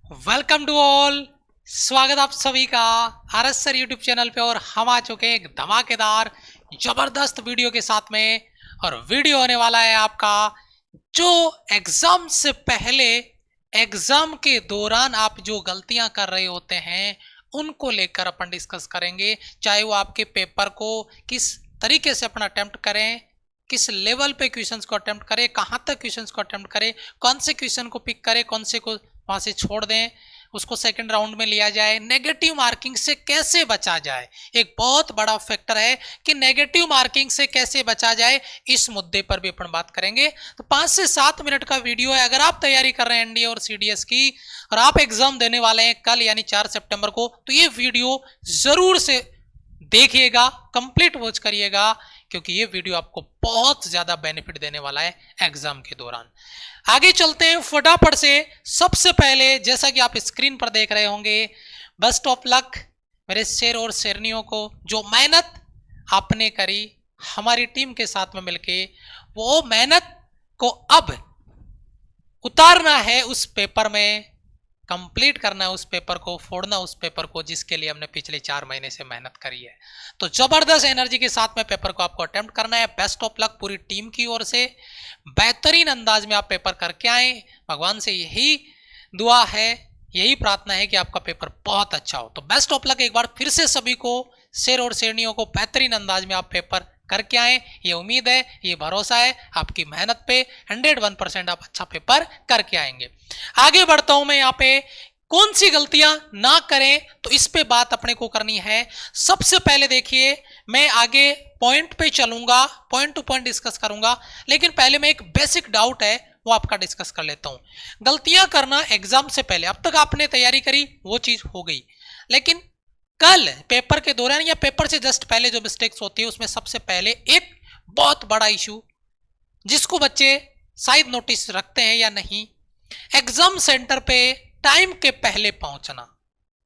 Welcome to all. स्वागत आप सभी का आरएस सर यूट्यूब चैनल पे। और हम आ चुके हैं एक धमाकेदार जबरदस्त वीडियो के साथ में। और वीडियो होने वाला है आपका जो एग्जाम से पहले, एग्जाम के दौरान आप जो गलतियां कर रहे होते हैं उनको लेकर अपन डिस्कस करेंगे। चाहे वो आपके पेपर को किस तरीके से अपना अटेम्प्ट करें, किस लेवल पे क्वेश्चंस को अटेम्प्ट करें, कहां तक क्वेश्चंस को अटेम्प्ट करें, कौन से क्वेश्चन को पिक करें, कौन से को वहां से छोड़ दें, उसको सेकंड राउंड में लिया जाए, नेगेटिव मार्किंग से कैसे बचा जाए। एक बहुत बड़ा फैक्टर है कि नेगेटिव मार्किंग से कैसे बचा जाए, इस मुद्दे पर भी अपन बात करेंगे। तो 5 से 7 मिनट का वीडियो है। अगर आप तैयारी कर रहे हैं एनडीए और सीडीएस की और आप एग्जाम देने वाले हैं कल यानी 4 सितंबर को, तो ये वीडियो जरूर से देखिएगा, कंप्लीट वॉच करिएगा, क्योंकि ये वीडियो आपको बहुत ज्यादा बेनिफिट देने वाला है एग्जाम के दौरान। आगे चलते हैं फटाफट से। सबसे पहले जैसा कि आप स्क्रीन पर देख रहे होंगे, बेस्ट ऑफ लक मेरे शेर और शेरनियों को। जो मेहनत आपने करी हमारी टीम के साथ में मिलके, वो मेहनत को अब उतारना है उस पेपर में, कंप्लीट करना है उस पेपर को, फोड़ना उस पेपर को जिसके लिए हमने पिछले 4 महीने से मेहनत करी है। तो जबरदस्त एनर्जी के साथ में पेपर को आपको अटेम्प्ट करना है। बेस्ट ऑफ लक पूरी टीम की ओर से। बेहतरीन अंदाज में आप पेपर करके आए। भगवान से यही दुआ है, यही प्रार्थना है कि आपका पेपर बहुत अच्छा हो। तो बेस्ट ऑफ लक एक बार फिर से सभी को, शेर और शेरनियों को। बेहतरीन अंदाज में आप पेपर करके आए, ये उम्मीद है, ये भरोसा है आपकी मेहनत पे। 101% आप अच्छा पेपर करके आएंगे। आगे बढ़ता हूं मैं। यहाँ पे कौन सी गलतियां ना करें, तो इस पे बात अपने को करनी है। सबसे पहले देखिए, मैं आगे पॉइंट पे चलूंगा, पॉइंट टू पॉइंट डिस्कस करूंगा, लेकिन पहले मैं एक बेसिक डाउट है वो आपका डिस्कस कर लेता हूं। गलतियां करना एग्जाम से पहले, अब तक आपने तैयारी करी वो चीज हो गई, लेकिन कल पेपर के दौरान या पेपर से जस्ट पहले जो मिस्टेक्स होती है, उसमें सबसे पहले एक बहुत बड़ा इशू जिसको बच्चे शायद नोटिस रखते हैं या नहीं, एग्जाम सेंटर पे टाइम के पहले पहुंचना।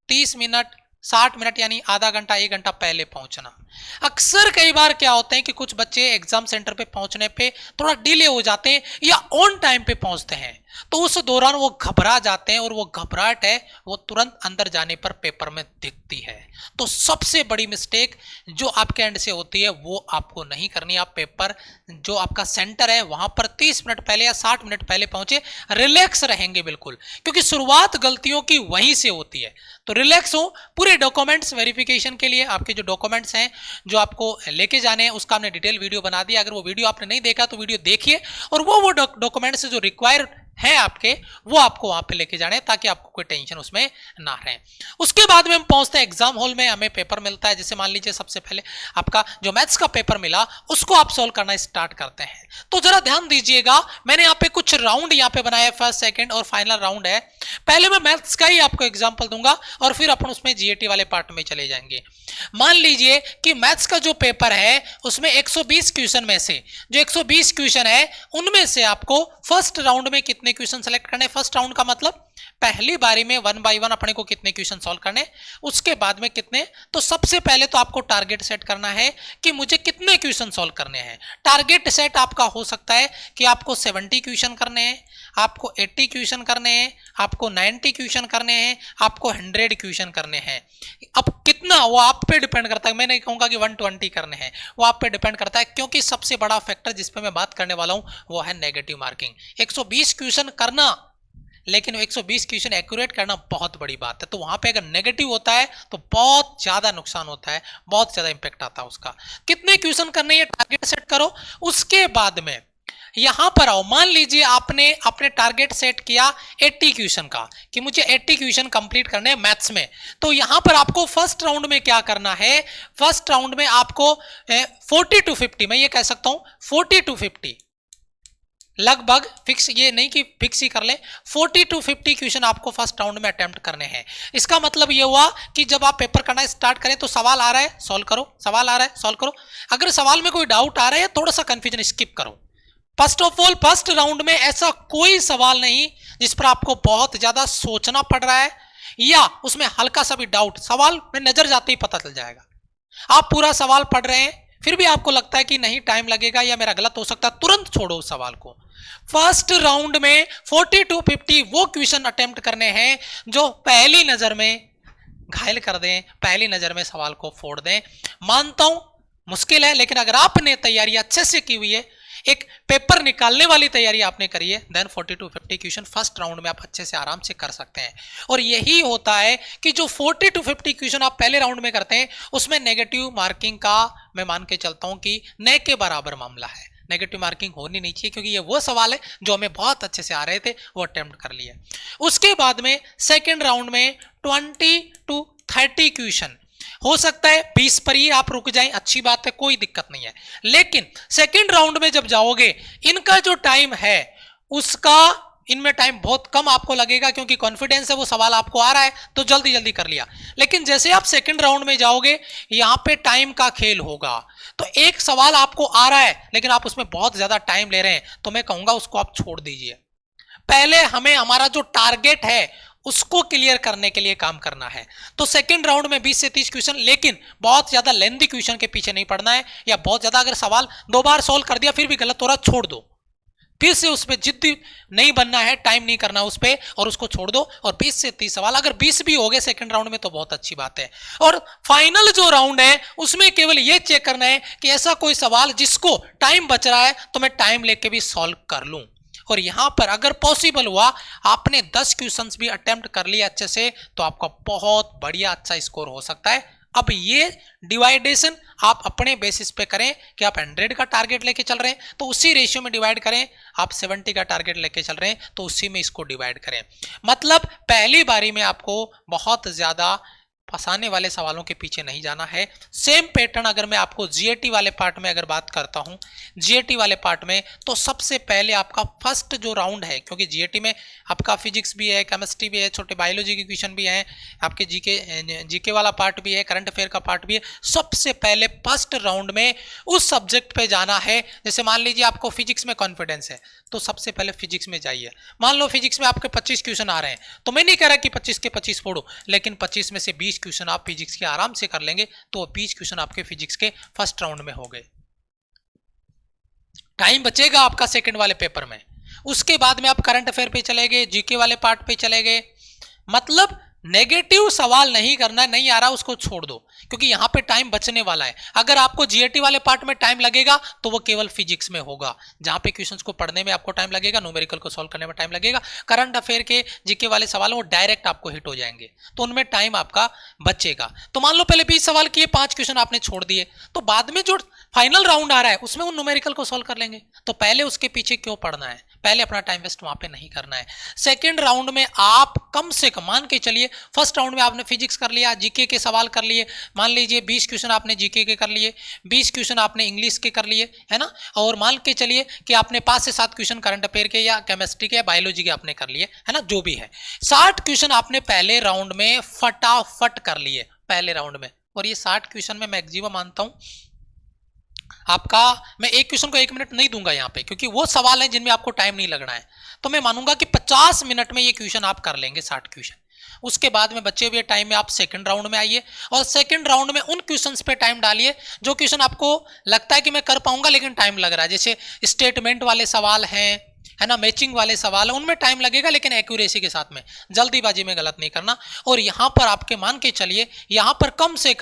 30 मिनट 60 मिनट यानी आधा घंटा 1 घंटा पहले पहुंचना। अक्सर कई बार क्या होता है कि कुछ बच्चे एग्जाम सेंटर पे पहुंचने पे थोड़ा डिले हो जाते हैं या ऑन टाइम पे पहुंचते हैं, तो उस दौरान वो घबरा जाते हैं और वो घबराहट है वो तुरंत अंदर जाने पर पेपर में दिखती है। तो सबसे बड़ी मिस्टेक जो आपके एंड से होती है वो आपको नहीं करनी। आप पेपर जो आपका सेंटर है वहां पर 30 मिनट पहले या 60 मिनट पहले पहुंचे, रिलैक्स रहेंगे बिल्कुल, क्योंकि शुरुआत गलतियों की वहीं से होती है। तो रिलैक्स हो। पूरे डॉक्यूमेंट्स वेरिफिकेशन के लिए आपके जो डॉक्यूमेंट्स हैं जो आपको लेके जाने हैं, उसका हमने डिटेल वीडियो बना दिया। अगर वो वीडियो आपने नहीं देखा तो वीडियो देखिए, और वो डॉक्यूमेंट्स जो रिक्वायर्ड है आपके, वो आपको वहां पे लेके जाने, ताकि आपको कोई टेंशन उसमें ना रहे। उसके बाद में हम पहुंचते हैं एग्जाम हॉल में। हमें पेपर मिलता है, जैसे मान लीजिए सबसे पहले आपका जो मैथ्स का पेपर मिला, उसको आप सॉल्व करना स्टार्ट करते हैं। तो जरा ध्यान दीजिएगा, मैंने यहाँ पे कुछ राउंड यहाँ पे बनाया है, फर्स्ट सेकंड और फाइनल राउंड है। पहले मैं मैथ्स का ही आपको एग्जाम्पल दूंगा और फिर अपन उसमें जीएटी वाले पार्ट में चले जाएंगे। मान लीजिए कि मैथ्स का जो पेपर है उसमें 120 क्वेश्चन में से जो 120 क्वेश्चन है, उनमें से आपको फर्स्ट राउंड में कितने क्वेश्चन सेलेक्ट करने। फर्स्ट राउंड का मतलब पहली बारी में 1 बाय 1 अपने को कितने क्वेश्चन सॉल्व करने, उसके बाद में कितने। तो सबसे पहले तो आपको टारगेट सेट करना है कि मुझे कितने क्वेश्चन सॉल्व करने हैं। टारगेट सेट आपका हो सकता है कि आपको 70 क्वेश्चन करने हैं, आपको 80 क्वेश्चन करने हैं, आपको 90 क्वेश्चन करने हैं, आपको 100 क्वेश्चन करने हैं। अब कितना वो आप पे डिपेंड करता है। मैं नहीं कहूंगा कि 120 करने हैं, वो आप पे डिपेंड करता है, क्योंकि सबसे बड़ा फैक्टर जिस पे मैं बात करने वाला हूं वो है नेगेटिव मार्किंग। 120 क्वेश्चन करना, लेकिन 120 क्वेश्चन एक्यूरेट करना बहुत बड़ी बात है। तो वहां पे अगर नेगेटिव होता है तो बहुत ज्यादा नुकसान होता है, बहुत ज्यादा इंपैक्ट आता है उसका। कितने क्वेश्चन करने ये टारगेट सेट करो। उसके बाद में यहां पर आओ, मान लीजिए आपने अपने टारगेट सेट किया 80 क्वेश्चन का, कि मुझे 80 क्वेश्चन कंप्लीट करने हैं मैथ्स में। तो यहां पर आपको फर्स्ट राउंड में क्या करना है, फर्स्ट राउंड में आपको 40 to 50, मैं ये कह सकता हूं 40 to 50 लगभग, फिक्स ये नहीं कि फिक्स ही कर ले, 40 to 50 क्वेश्चन आपको फर्स्ट राउंड में अटेम्प्ट करने हैं। इसका मतलब ये हुआ कि जब आप पेपर करना स्टार्ट करें तो सवाल आ रहा है सॉल्व करो, सवाल आ रहा है सॉल्व करो। अगर सवाल में कोई डाउट आ रहा है, थोड़ा सा कंफ्यूजन स्किप करो। First of all first round में ऐसा कोई सवाल नहीं जिस पर आपको बहुत ज्यादा सोचना पड़ रहा है या उसमें हल्का सा भी डाउट, सवाल में नजर जाते ही पता चल जाएगा। आप पूरा सवाल पढ़ रहे हैं, फिर भी आपको लगता है कि नहीं टाइम लगेगा या मेरा गलत हो सकता है, तुरंत छोड़ो उस सवाल को। फर्स्ट राउंड में 40 to 50 वो क्वेश्चन अटेम्प्ट करने हैं जो पहली नजर में घायल कर दें, पहली नजर में सवाल को फोड़ दें। मानता हूं मुश्किल है, लेकिन अगर आपने तैयारी अच्छे से की हुई है, एक पेपर निकालने वाली तैयारी आपने करी है, then 40 to 50 question first round में आप अच्छे से आराम से कर सकते हैं। और यही होता है कि जो 40 to 50 क्वेश्चन आप पहले राउंड में करते हैं उसमें नेगेटिव मार्किंग का मैं मान के चलता हूं कि न के बराबर मामला है। नेगेटिव मार्किंग होनी नहीं चाहिए, क्योंकि ये वो सवाल है जो हमें बहुत अच्छे से आ रहे थे, वो अटेम्प्ट कर लिए। उसके बाद में सेकेंड राउंड में 20 to 30 क्वेश्चन हो सकता है 20 पर ही आप रुक जाएं, अच्छी बात है, कोई दिक्कत नहीं है। लेकिन सेकेंड राउंड में जब जाओगे, इनका जो टाइम है उसका इनमें टाइम बहुत कम आपको लगेगा, क्योंकि कॉन्फिडेंस है, वो सवाल आपको आ रहा है तो जल्दी जल्दी कर लिया। लेकिन जैसे आप सेकंड राउंड में जाओगे, यहां पे टाइम का खेल होगा। तो एक सवाल आपको आ रहा है लेकिन आप उसमें बहुत ज्यादा टाइम ले रहे हैं, तो मैं कहूंगा उसको आप छोड़ दीजिए। पहले हमें हमारा जो टारगेट है उसको क्लियर करने के लिए काम करना है। तो सेकंड राउंड में 20 से 30 क्वेश्चन, लेकिन बहुत ज्यादा लेंथी क्वेश्चन के पीछे नहीं पड़ना है, या बहुत ज्यादा अगर सवाल 2 बार सोल्व कर दिया फिर भी गलत हो रहा, छोड़ दो। फिर से उस पर जिद्दी नहीं बनना है, टाइम नहीं करना उस पर, और उसको छोड़ दो। और 20 से 30 सवाल, अगर 20 भी हो गए सेकंड राउंड में तो बहुत अच्छी बात है। और फाइनल जो राउंड है उसमें केवल ये चेक करना है कि ऐसा कोई सवाल जिसको टाइम बच रहा है तो मैं टाइम लेके भी सॉल्व कर लूं। और यहां पर अगर पॉसिबल हुआ, आपने 10 क्वेश्चंस भी अटेम्प्ट कर लिया अच्छे से, तो आपका बहुत बढ़िया अच्छा स्कोर हो सकता है। अब ये डिवाइडेशन आप अपने बेसिस पे करें कि आप 100 का टारगेट लेके चल रहे हैं तो उसी रेशियो में डिवाइड करें, आप 70 का टारगेट लेके चल रहे हैं तो उसी में इसको डिवाइड करें। मतलब पहली बारी में आपको बहुत ज्यादा फंसाने वाले सवालों के पीछे नहीं जाना है। सेम पैटर्न अगर मैं आपको जीएटी वाले पार्ट में अगर बात करता हूं, जीएटी वाले पार्ट में तो सबसे पहले आपका फर्स्ट जो राउंड है, क्योंकि जीएटी में आपका फिजिक्स भी है, केमिस्ट्री भी है, छोटे बायोलॉजी के क्वेश्चन भी हैं, आपके जीके वाला पार्ट भी है, करंट अफेयर का पार्ट भी है। सबसे पहले फर्स्ट राउंड में उस सब्जेक्ट पे जाना है। जैसे मान लीजिए आपको फिजिक्स में कॉन्फिडेंस है तो सबसे पहले फिजिक्स में जाइए। मान लो फिजिक्स में आपके 25 क्वेश्चन आ रहे हैं, तो मैं नहीं कह रहा कि 25 के 25 फोड़ो, लेकिन 25 में से 20 क्वेश्चन आप फिजिक्स के आराम से कर लेंगे तो 20 क्वेश्चन आपके फिजिक्स के फर्स्ट राउंड में हो गए। टाइम बचेगा आपका सेकंड वाले पेपर में। उसके बाद में आप करंट अफेयर पे चले गए, जीके वाले पार्ट पे चले गए। मतलब नेगेटिव सवाल नहीं करना है, नहीं आ रहा उसको छोड़ दो, क्योंकि यहां पे टाइम बचने वाला है। अगर आपको जीएटी वाले पार्ट में टाइम लगेगा तो वो केवल फिजिक्स में होगा, जहां पे क्वेश्चंस को पढ़ने में आपको टाइम लगेगा, न्यूमेरिकल को सॉल्व करने में टाइम लगेगा। करंट अफेयर के जीके वाले सवाल वो डायरेक्ट आपको हिट हो जाएंगे, तो उनमें टाइम आपका बचेगा। तो मान लो पहले 20 सवाल किए, 5 क्वेश्चन आपने छोड़ दिए, तो बाद में जो फाइनल राउंड आ रहा है उसमें वो न्यूमेरिकल को सॉल्व कर लेंगे। तो पहले उसके पीछे क्यों पढ़ना है, पहले अपना टाइम वेस्ट वहां पे नहीं करना है। सेकेंड राउंड में आप कम से कम मान के चलिए, फर्स्ट राउंड में आपने फिजिक्स कर लिया, जीके के सवाल कर लिए, मान लीजिए 20 क्वेश्चन आपने जीके के कर लिए, 20 क्वेश्चन आपने इंग्लिश के कर लिए, है ना। और मान के चलिए कि आपने 5 से 7 क्वेश्चन करंट अफेयर के या केमिस्ट्री के या बायोलॉजी के आपने कर लिए, है ना, जो भी है। 60 क्वेश्चन आपने पहले राउंड में फटाफट कर लिए पहले राउंड में। और ये 60 क्वेश्चन में मैक्सिमम मानता हूं आपका, मैं एक क्वेश्चन को 1 मिनट नहीं दूंगा यहाँ पे, क्योंकि वो सवाल है जिनमें आपको टाइम नहीं लगना है। तो मैं मानूंगा कि 50 मिनट में ये क्वेश्चन आप कर लेंगे, 60 क्वेश्चन। उसके बाद में बचे हुए टाइम में आप सेकंड राउंड में आइए, और सेकंड राउंड में उन क्वेश्चंस पे टाइम डालिए जो क्वेश्चन आपको लगता है कि मैं कर पाऊंगा लेकिन टाइम लग रहा है। जैसे स्टेटमेंट वाले सवाल हैं, है ना, मैचिंग वाले सवाल है, उनमें टाइम लगेगा लेकिन एक्यूरेसी के साथ में, जल्दीबाजी में गलत नहीं करना। और यहां पर आपके मान के चलिए, यहां पर कम से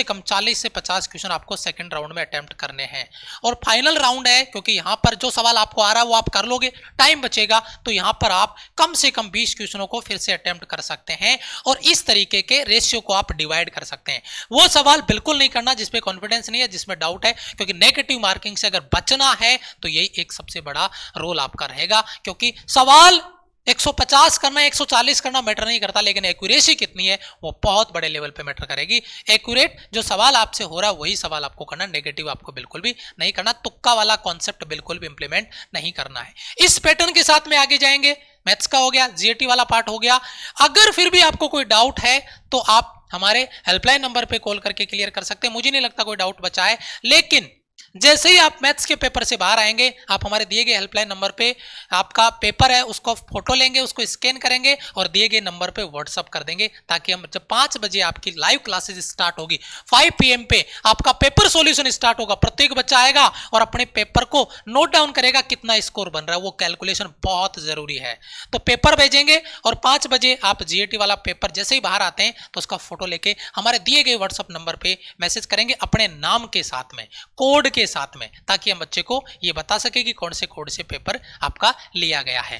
कम 40 से 50 क्वेश्चन आपको सेकंड राउंड में अटेम्प्ट करने हैं। और फाइनल राउंड है, क्योंकि यहां पर जो सवाल आपको आ रहा है वो आप कर लोगे, टाइम बचेगा, तो यहां पर आप कम से कम 20 क्वेश्चनों को फिर से अटेम्प्ट कर सकते हैं। और इस तरीके के रेशियो को आप डिवाइड कर सकते हैं। वो सवाल बिल्कुल नहीं करना जिसपे कॉन्फिडेंस नहीं है, जिसमें डाउट है, क्योंकि नेगेटिव मार्किंग से अगर बचना है तो यही एक सबसे बड़ा रोल आपका रहेगा। क्योंकि सवाल 150 करना, 140 करना मैटर नहीं करता, लेकिन एक्यूरेसी कितनी है वो बहुत बड़े लेवल पे मैटर करेगी। एक्यूरेट जो सवाल आपसे हो रहा है वही सवाल आपको करना, नेगेटिव आपको बिल्कुल भी नहीं करना, तुक्का वाला कॉन्सेप्ट बिल्कुल भी इंप्लीमेंट नहीं करना है। इस पैटर्न के साथ में आगे जाएंगे। मैथ्स का हो गया, जीएटी वाला पार्ट हो गया। अगर फिर भी आपको कोई डाउट है तो आप हमारे हेल्पलाइन नंबर पे कॉल करके क्लियर कर सकते हैं। मुझे नहीं लगता कोई डाउट बचा है, लेकिन जैसे ही आप मैथ्स के पेपर से बाहर आएंगे, आप हमारे दिए गए हेल्पलाइन नंबर पे आपका पेपर है उसको फोटो लेंगे, उसको स्कैन करेंगे और दिए गए नंबर पे व्हाट्सअप कर देंगे, ताकि हम जब 5 बजे आपकी लाइव क्लासेस स्टार्ट होगी, 5 PM पे आपका पेपर सॉल्यूशन स्टार्ट होगा, प्रत्येक बच्चा आएगा और अपने पेपर को नोट डाउन करेगा कितना स्कोर बन रहा है, वो कैलकुलेशन बहुत जरूरी है। तो पेपर भेजेंगे और 5 बजे आप GAT वाला पेपर जैसे ही बाहर आते हैं तो उसका फोटो लेके हमारे दिए गए व्हाट्सएप नंबर पे मैसेज करेंगे अपने नाम के साथ में, कोड के साथ में, ताकि हम बच्चे को ये बता सके कि कौन से कोड से पेपर आपका लिया गया है।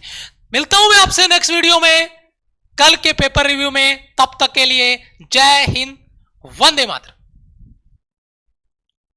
मिलता हूं मैं आपसे नेक्स्ट वीडियो में कल के पेपर रिव्यू में, तब तक के लिए जय हिंद, वंदे मातरम।